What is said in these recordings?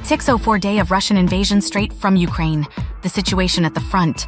604 day of Russian invasion straight from Ukraine. The situation at the front.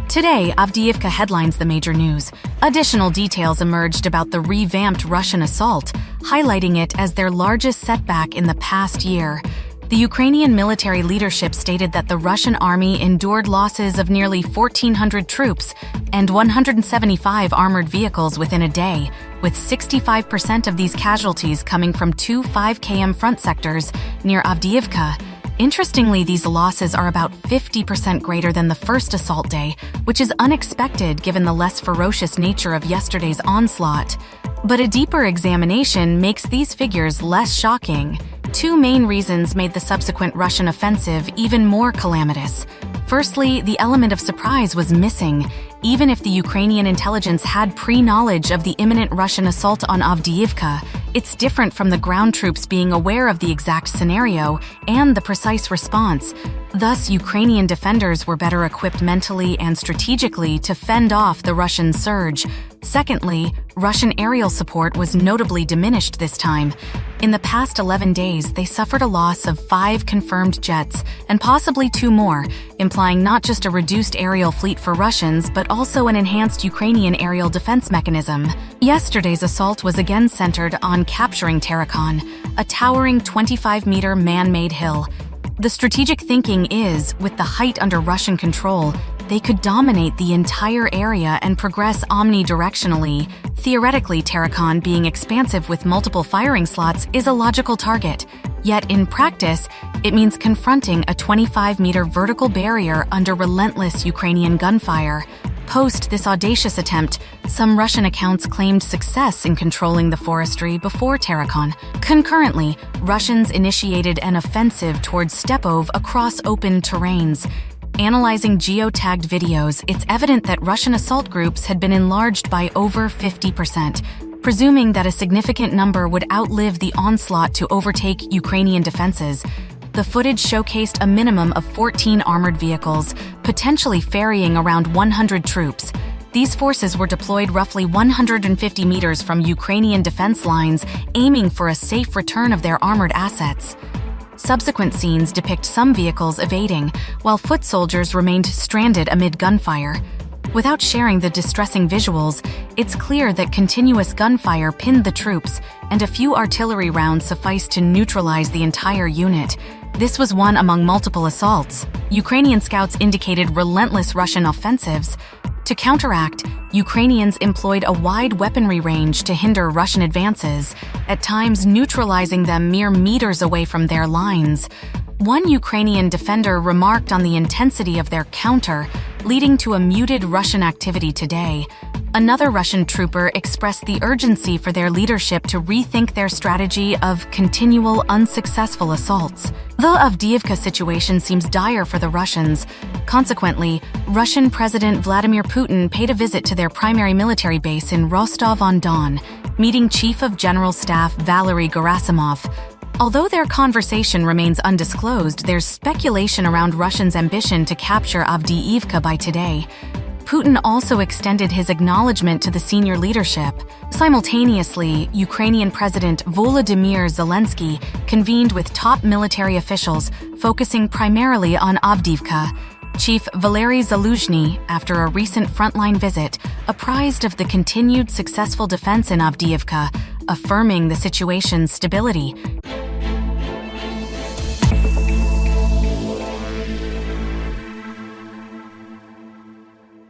Today, Avdiivka headlines the major news. Additional details emerged about the revamped Russian assault, highlighting it as their largest setback in the past year. The Ukrainian military leadership stated that the Russian army endured losses of nearly 1,400 troops and 175 armored vehicles within a day, with 65% of these casualties coming from two 5 km front sectors near Avdiivka. Interestingly, these losses are about 50% greater than the first assault day, which is unexpected given the less ferocious nature of yesterday's onslaught. But a deeper examination makes these figures less shocking. Two main reasons made the subsequent Russian offensive even more calamitous. Firstly, the element of surprise was missing. Even if the Ukrainian intelligence had pre-knowledge of the imminent Russian assault on Avdiivka, it's different from the ground troops being aware of the exact scenario and the precise response. Thus, Ukrainian defenders were better equipped mentally and strategically to fend off the Russian surge. Secondly, Russian aerial support was notably diminished this time. In the past 11 days, they suffered a loss of 5 confirmed jets and possibly 2 more, implying not just a reduced aerial fleet for Russians, but also an enhanced Ukrainian aerial defense mechanism. Yesterday's assault was again centered on capturing Terikon, a towering 25-meter man-made hill. The strategic thinking is, with the height under Russian control, they could dominate the entire area and progress omnidirectionally. Theoretically, Terikon, being expansive with multiple firing slots, is a logical target. Yet in practice, it means confronting a 25-meter vertical barrier under relentless Ukrainian gunfire. Post this audacious attempt, some Russian accounts claimed success in controlling the forestry before Terikon. Concurrently, Russians initiated an offensive towards Stepov across open terrains. Analyzing geotagged videos, it's evident that Russian assault groups had been enlarged by over 50%, presuming that a significant number would outlive the onslaught to overtake Ukrainian defenses. The footage showcased a minimum of 14 armored vehicles, potentially ferrying around 100 troops. These forces were deployed roughly 150 meters from Ukrainian defense lines, aiming for a safe return of their armored assets. Subsequent scenes depict some vehicles evading, while foot soldiers remained stranded amid gunfire. Without sharing the distressing visuals, it's clear that continuous gunfire pinned the troops, and a few artillery rounds sufficed to neutralize the entire unit. This was one among multiple assaults. Ukrainian scouts indicated relentless Russian offensives. To counteract, Ukrainians employed a wide weaponry range to hinder Russian advances, at times neutralizing them mere meters away from their lines. One Ukrainian defender remarked on the intensity of their counter, leading to a muted Russian activity today. Another Russian trooper expressed the urgency for their leadership to rethink their strategy of continual unsuccessful assaults. The Avdiivka situation seems dire for the Russians. Consequently, Russian President Vladimir Putin paid a visit to their primary military base in Rostov-on-Don, meeting Chief of General Staff Valery Gerasimov. Although their conversation remains undisclosed, there's speculation around Russians' ambition to capture Avdiivka by today. Putin also extended his acknowledgement to the senior leadership. Simultaneously, Ukrainian President Volodymyr Zelensky convened with top military officials, focusing primarily on Avdiivka. Chief Valery Zaluzhny, after a recent frontline visit, apprised of the continued successful defense in Avdiivka, affirming the situation's stability.